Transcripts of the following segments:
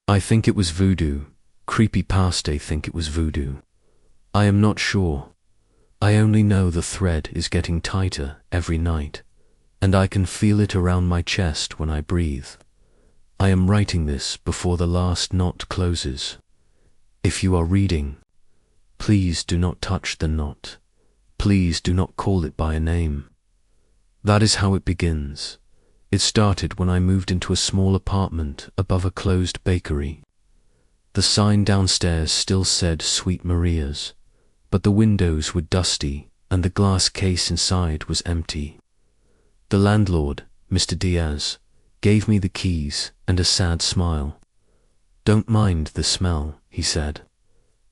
I think it was voodoo. Creepypasta think it was voodoo. I am not sure. I only know the thread is getting tighter every night, and I can feel it around my chest when I breathe. I am writing this before the last knot closes. If you are reading, please do not touch the knot. Please do not call it by a name. That is how it begins. It started when I moved into a small apartment above a closed bakery. The sign downstairs still said Sweet Maria's, but the windows were dusty and the glass case inside was empty. The landlord, Mr. Diaz, gave me the keys and a sad smile. "Don't mind the smell," he said.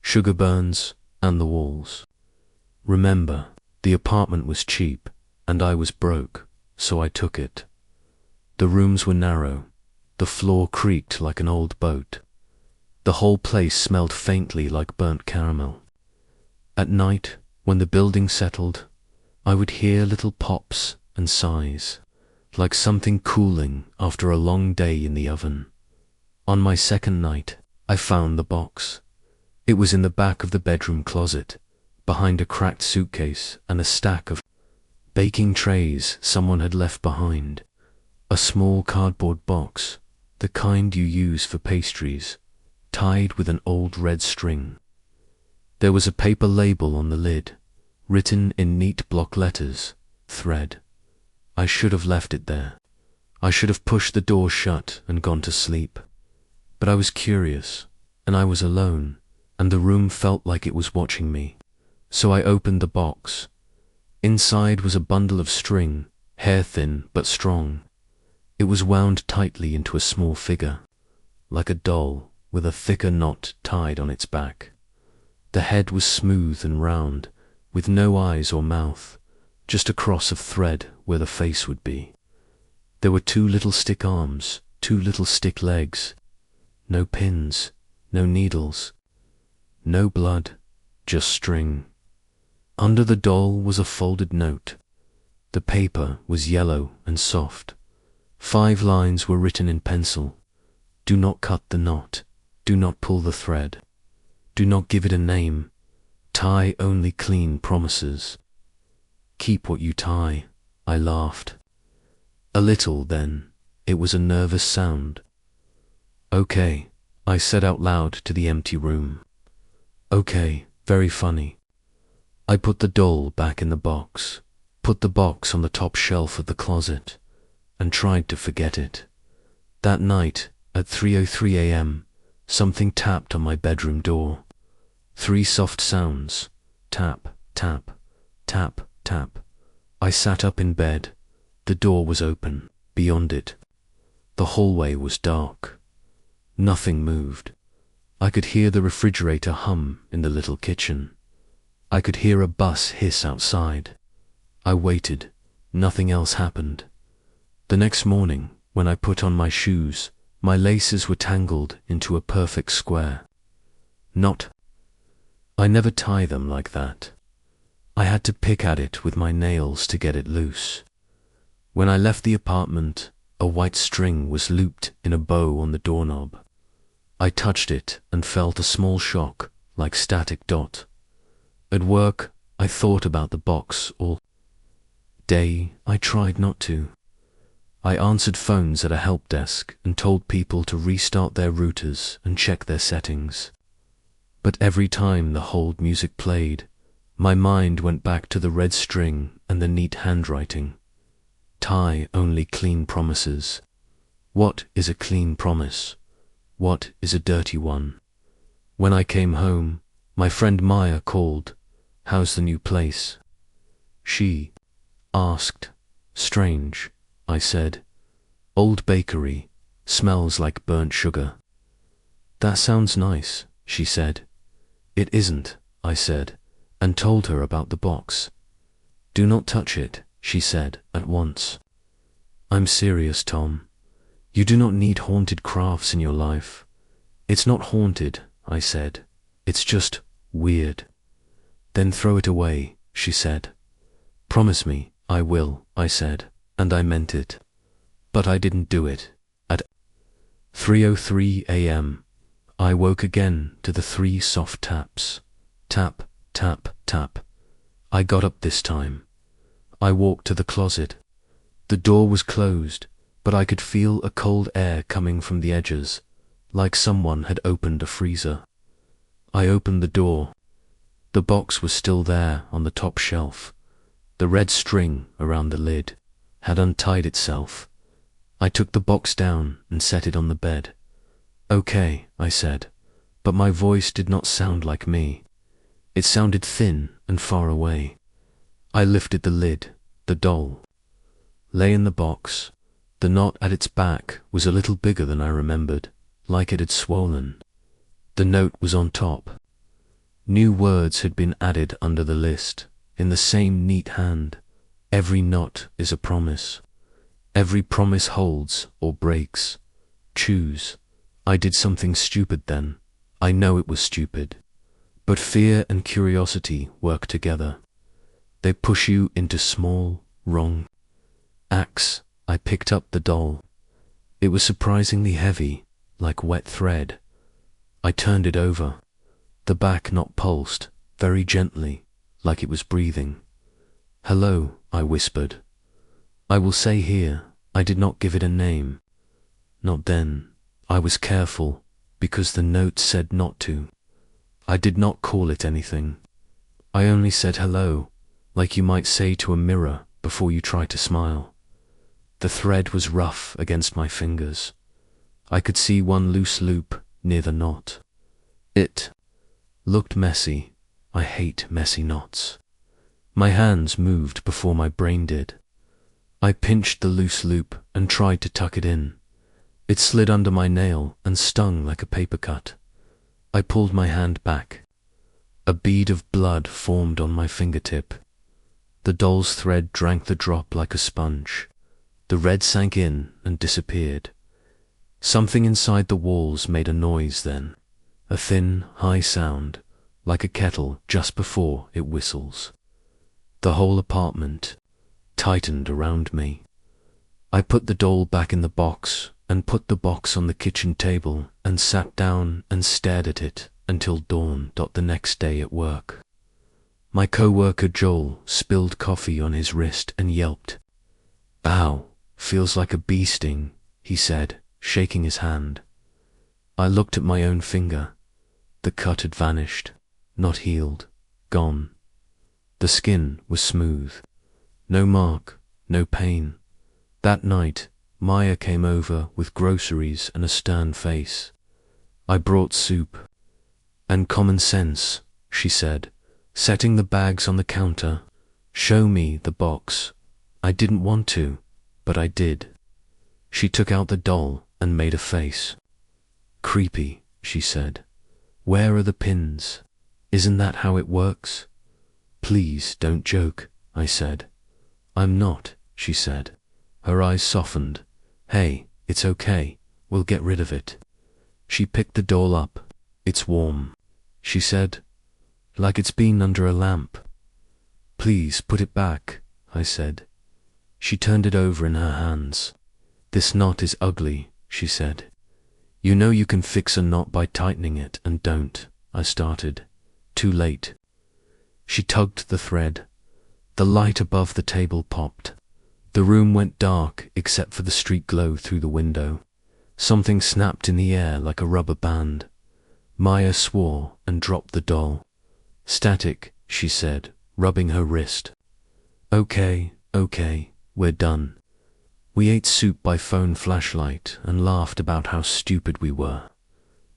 "Sugar burns and the walls. Remember, the apartment was cheap and I was broke, so I took it." The rooms were narrow. The floor creaked like an old boat. The whole place smelled faintly like burnt caramel. At night, when the building settled, I would hear little pops and sighs, like something cooling after a long day in the oven. On my second night, I found the box. It was in the back of the bedroom closet, behind a cracked suitcase and a stack of baking trays someone had left behind. A small cardboard box, the kind you use for pastries, tied with an old red string. There was a paper label on the lid, written in neat block letters, "Thread." I should have left it there. I should have pushed the door shut and gone to sleep. But I was curious, and I was alone, and the room felt like it was watching me. So I opened the box. Inside was a bundle of string, hair-thin but strong. It was wound tightly into a small figure, like a doll with a thicker knot tied on its back. The head was smooth and round, with no eyes or mouth, just a cross of thread where the face would be. There were 2 little stick arms, 2 little stick legs. No pins, no needles, no blood, just string. Under the doll was a folded note. The paper was yellow and soft. 5 lines were written in pencil. "Do not cut the knot. Do not pull the thread. Do not give it a name. Tie only clean promises. Keep what you tie." I laughed. A little then. It was a nervous sound. "Okay," I said out loud to the empty room. "Okay, very funny." I put the doll back in the box, put the box on the top shelf of the closet, and tried to forget it. That night, at 3:03 a.m., something tapped on my bedroom door. 3 soft sounds. Tap, tap, tap, tap. I sat up in bed. The door was open. Beyond it, the hallway was dark. Nothing moved. I could hear the refrigerator hum in the little kitchen. I could hear a bus hiss outside. I waited. Nothing else happened. The next morning, when I put on my shoes, my laces were tangled into a perfect square. I never tie them like that. I had to pick at it with my nails to get it loose. When I left the apartment, a white string was looped in a bow on the doorknob. I touched it and felt a small shock, like static dot. At work, I thought about the box all day. I tried not to. I answered phones at a help desk and told people to restart their routers and check their settings. But every time the hold music played, my mind went back to the red string and the neat handwriting. Tie only clean promises. What is a clean promise? What is a dirty one? When I came home, my friend Maya called. "How's the new place?" She asked. "Strange," I said. "Old bakery, smells like burnt sugar." "That sounds nice," she said. "It isn't," I said, and told her about the box. "Do not touch it," she said at once. "I'm serious, Tom. You do not need haunted crafts in your life." "It's not haunted," I said. "It's just weird." "Then throw it away," she said. "Promise me." "I will," I said, and I meant it. But I didn't do it. At 3:03 a.m., I woke again to the 3 soft taps. Tap, tap, tap. I got up this time. I walked to the closet. The door was closed, but I could feel a cold air coming from the edges, like someone had opened a freezer. I opened the door. The box was still there on the top shelf. The red string around the lid had untied itself. I took the box down and set it on the bed. "Okay," I said, but my voice did not sound like me. It sounded thin and far away. I lifted the lid. The doll lay in the box. The knot at its back was a little bigger than I remembered, like it had swollen. The note was on top. New words had been added under the list, in the same neat hand. Every knot is a promise. Every promise holds or breaks. Choose. I did something stupid then. I know it was stupid. But fear and curiosity work together. They push you into small, wrong acts. I picked up the doll. It was surprisingly heavy, like wet thread. I turned it over. The back knot pulsed, very gently, like it was breathing. "Hello," I whispered. I will say here, I did not give it a name. Not then. I was careful, because the note said not to. I did not call it anything. I only said hello, like you might say to a mirror before you try to smile. The thread was rough against my fingers. I could see one loose loop near the knot. It looked messy. I hate messy knots. My hands moved before my brain did. I pinched the loose loop and tried to tuck it in. It slid under my nail and stung like a paper cut. I pulled my hand back. A bead of blood formed on my fingertip. The doll's thread drank the drop like a sponge. The red sank in and disappeared. Something inside the walls made a noise then, a thin, high sound, like a kettle just before it whistles. The whole apartment tightened around me. I put the doll back in the box and put the box on the kitchen table and sat down and stared at it until dawn. The next day at work. My co-worker Joel spilled coffee on his wrist and yelped. "Ow, feels like a bee sting," he said, shaking his hand. I looked at my own finger. The cut had vanished, not healed, gone. The skin was smooth. No mark, no pain. That night, Maya came over with groceries and a stern face. I brought soup. "And common sense," she said, setting the bags on the counter. "Show me the box." I didn't want to, but I did. She took out the doll and made a face. "Creepy," she said. "Where are the pins? Isn't that how it works?" "Please don't joke," I said. "I'm not," she said. Her eyes softened. "Hey, it's okay. We'll get rid of it." She picked the doll up. "It's warm," she said, "like it's been under a lamp." "Please put it back," I said. She turned it over in her hands. "This knot is ugly," she said. "You know you can fix a knot by tightening it and don't," I started. Too late. She tugged the thread. The light above the table popped. The room went dark except for the street glow through the window. Something snapped in the air like a rubber band. Maya swore and dropped the doll. "Static," she said, rubbing her wrist. Okay, we're done." We ate soup by phone flashlight and laughed about how stupid we were.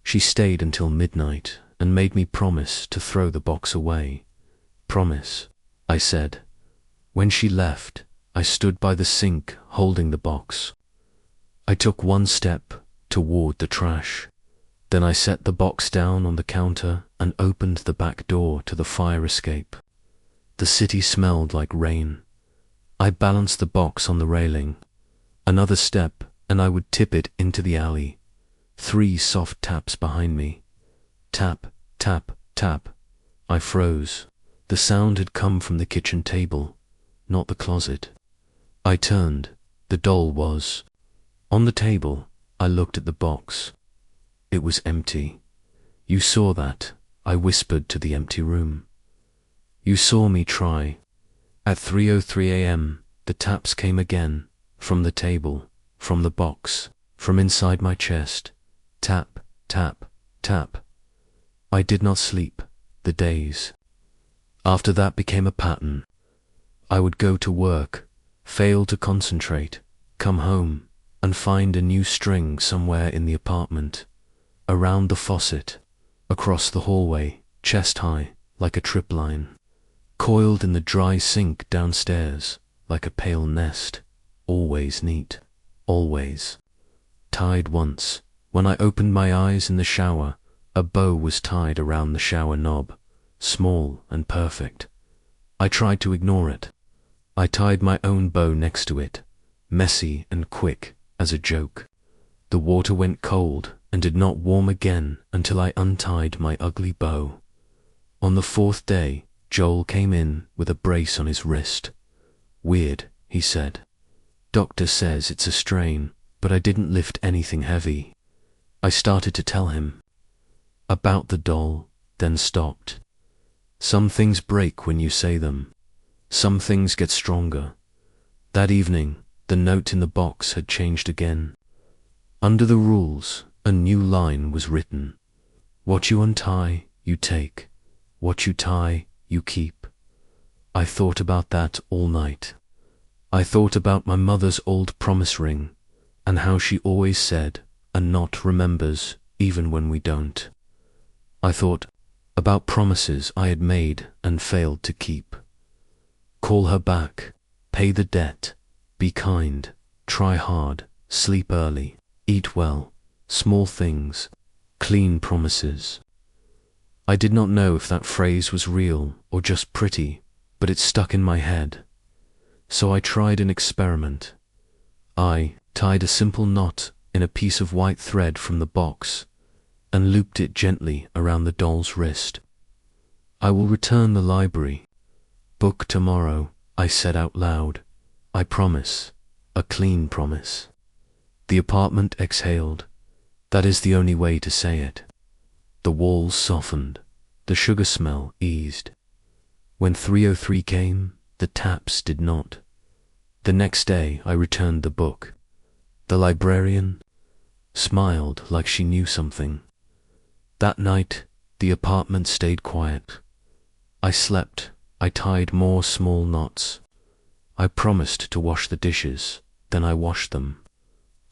She stayed until midnight and made me promise to throw the box away. "Promise," I said. When she left, I stood by the sink holding the box. I took one step toward the trash. Then I set the box down on the counter and opened the back door to the fire escape. The city smelled like rain. I balanced the box on the railing. Another step and I would tip it into the alley. 3 soft taps behind me. Tap, tap, tap. I froze. The sound had come from the kitchen table, not the closet. I turned. The doll was on the table. I looked at the box. It was empty. You saw that, I whispered to the empty room. You saw me try. At 3:03 a.m., the taps came again, from the table, from the box, from inside my chest. Tap, tap, tap. I did not sleep, the days. After that became a pattern. I would go to work, fail to concentrate, come home, and find a new string somewhere in the apartment, around the faucet, across the hallway, chest high, like a trip line, coiled in the dry sink downstairs, like a pale nest, always neat, always. Tied once, when I opened my eyes in the shower, a bow was tied around the shower knob, small and perfect. I tried to ignore it. I tied my own bow next to it, messy and quick, as a joke. The water went cold and did not warm again until I untied my ugly bow. On the fourth day, Joel came in with a brace on his wrist. Weird, he said. Doctor says it's a strain, but I didn't lift anything heavy. I started to tell him about the doll, then stopped. Some things break when you say them. Some things get stronger. That evening, the note in the box had changed again. Under the rules, a new line was written. What you untie, you take. What you tie, you keep. I thought about that all night. I thought about my mother's old promise ring, and how she always said, "A knot remembers, even when we don't." I thought about promises I had made and failed to keep. Call her back, pay the debt, be kind, try hard, sleep early, eat well, small things, clean promises. I did not know if that phrase was real or just pretty, but it stuck in my head. So I tried an experiment. I tied a simple knot in a piece of white thread from the box and looped it gently around the doll's wrist. I will return the library book tomorrow, I said out loud. I promise, a clean promise. The apartment exhaled. That is the only way to say it. The walls softened. The sugar smell eased. When 3:03 came, the taps did not. The next day I returned the book. The librarian smiled like she knew something. That night, the apartment stayed quiet. I slept. I tied more small knots. I promised to wash the dishes, then I washed them.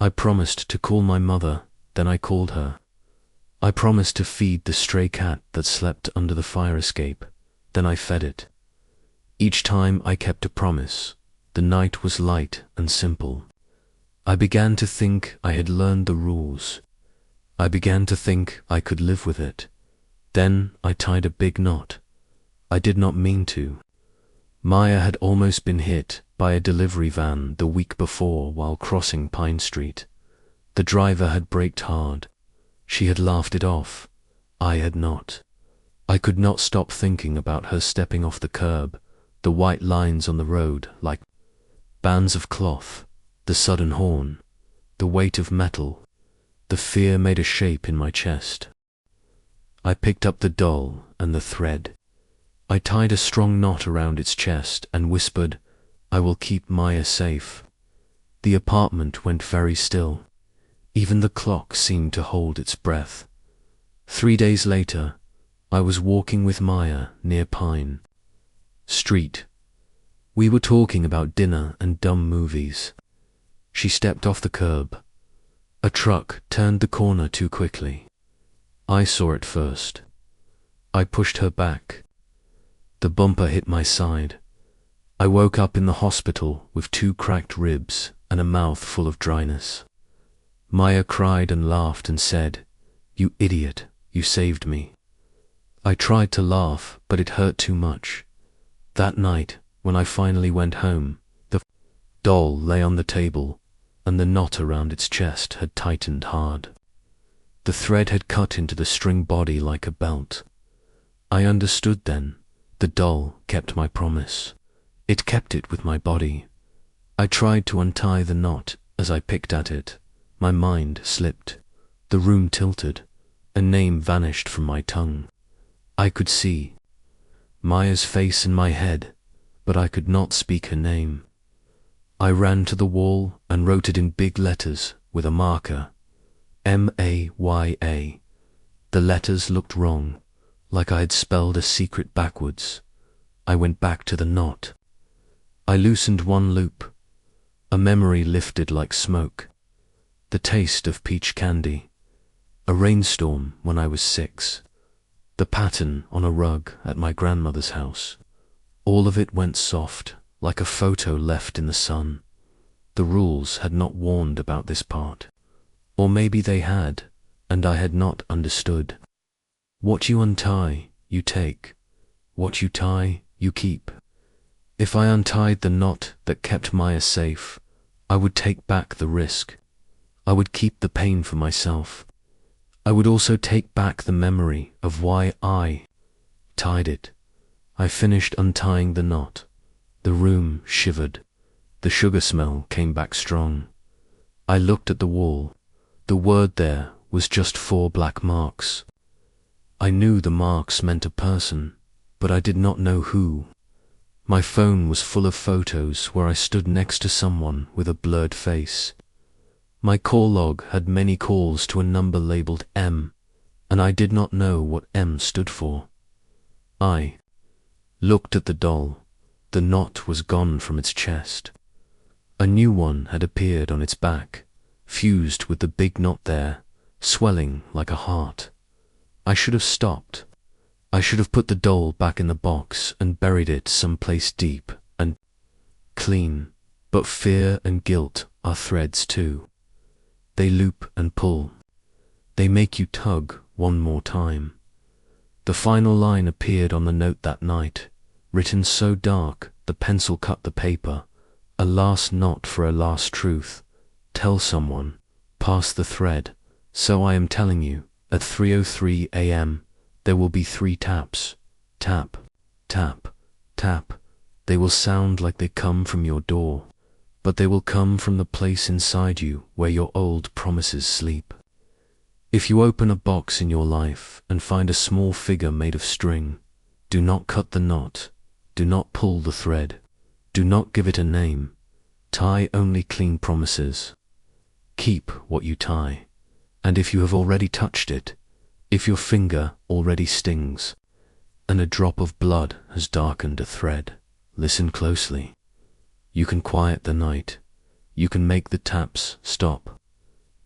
I promised to call my mother, then I called her. I promised to feed the stray cat that slept under the fire escape, then I fed it. Each time I kept a promise. The night was light and simple. I began to think I had learned the rules. I began to think I could live with it. Then I tied a big knot. I did not mean to. Maya had almost been hit by a delivery van the week before while crossing Pine Street. The driver had braked hard. She had laughed it off. I had not. I could not stop thinking about her stepping off the curb, the white lines on the road like bands of cloth, the sudden horn, the weight of metal. The fear made a shape in my chest. I picked up the doll and the thread. I tied a strong knot around its chest and whispered, I will keep Maya safe. The apartment went very still. Even the clock seemed to hold its breath. 3 days later, I was walking with Maya near Pine Street. We were talking about dinner and dumb movies. She stepped off the curb. A truck turned the corner too quickly. I saw it first. I pushed her back. The bumper hit my side. I woke up in the hospital with 2 cracked ribs and a mouth full of dryness. Maya cried and laughed and said, "You idiot, you saved me." I tried to laugh, but it hurt too much. That night, when I finally went home, the doll lay on the table, and the knot around its chest had tightened hard. The thread had cut into the string body like a belt. I understood then. The doll kept my promise. It kept it with my body. I tried to untie the knot as I picked at it. My mind slipped. The room tilted. A name vanished from my tongue. I could see Maya's face in my head, but I could not speak her name. I ran to the wall and wrote it in big letters with a marker. Maya. The letters looked wrong, like I had spelled a secret backwards. I went back to the knot. I loosened one loop. A memory lifted like smoke. The taste of peach candy. A rainstorm when I was 6. The pattern on a rug at my grandmother's house. All of it went soft, like a photo left in the sun. The rules had not warned about this part. Or maybe they had, and I had not understood. What you untie, you take. What you tie, you keep. If I untied the knot that kept Maya safe, I would take back the risk. I would keep the pain for myself. I would also take back the memory of why I tied it. I finished untying the knot. The room shivered. The sugar smell came back strong. I looked at the wall. The word there was just 4 black marks. I knew the marks meant a person, but I did not know who. My phone was full of photos where I stood next to someone with a blurred face. My call log had many calls to a number labeled M, and I did not know what M stood for. I looked at the doll. The knot was gone from its chest. A new one had appeared on its back, fused with the big knot there, swelling like a heart. I should have stopped. I should have put the doll back in the box and buried it someplace deep and clean, but fear and guilt are threads too. They loop and pull. They make you tug one more time. The final line appeared on the note that night, written so dark the pencil cut the paper. A last knot for a last truth. Tell someone. Pass the thread. So I am telling you, at 3:03 a.m., there will be 3 taps. Tap, tap, tap. They will sound like they come from your door, but they will come from the place inside you where your old promises sleep. If you open a box in your life and find a small figure made of string, do not cut the knot. Do not pull the thread. Do not give it a name. Tie only clean promises. Keep what you tie. And if you have already touched it, if your finger already stings, and a drop of blood has darkened a thread, listen closely. You can quiet the night. You can make the taps stop.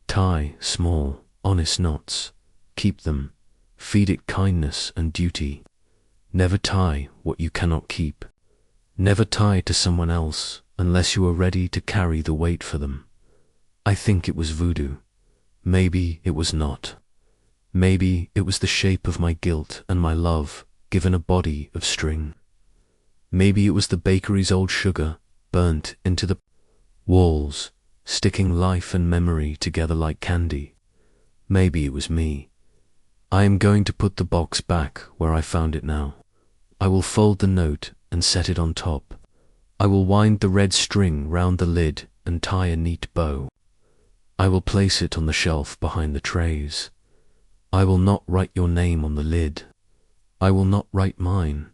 Tie small, honest knots. Keep them. Feed it kindness and duty. Never tie what you cannot keep. Never tie to someone else unless you are ready to carry the weight for them. I think it was voodoo. Maybe it was not. Maybe it was the shape of my guilt and my love given a body of string. Maybe it was the bakery's old sugar burnt into the walls, sticking life and memory together like candy. Maybe it was me. I am going to put the box back where I found it now. I will fold the note and set it on top. I will wind the red string round the lid and tie a neat bow. I will place it on the shelf behind the trays. I will not write your name on the lid. I will not write mine.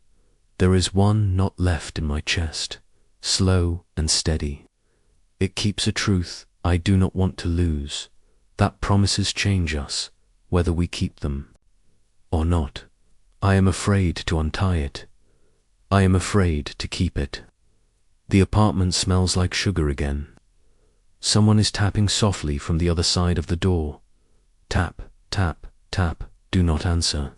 There is one knot left in my chest, slow and steady. It keeps a truth I do not want to lose, that promises change us, whether we keep them or not. I am afraid to untie it. I am afraid to keep it. The apartment smells like sugar again. Someone is tapping softly from the other side of the door. Tap, tap, tap, do not answer.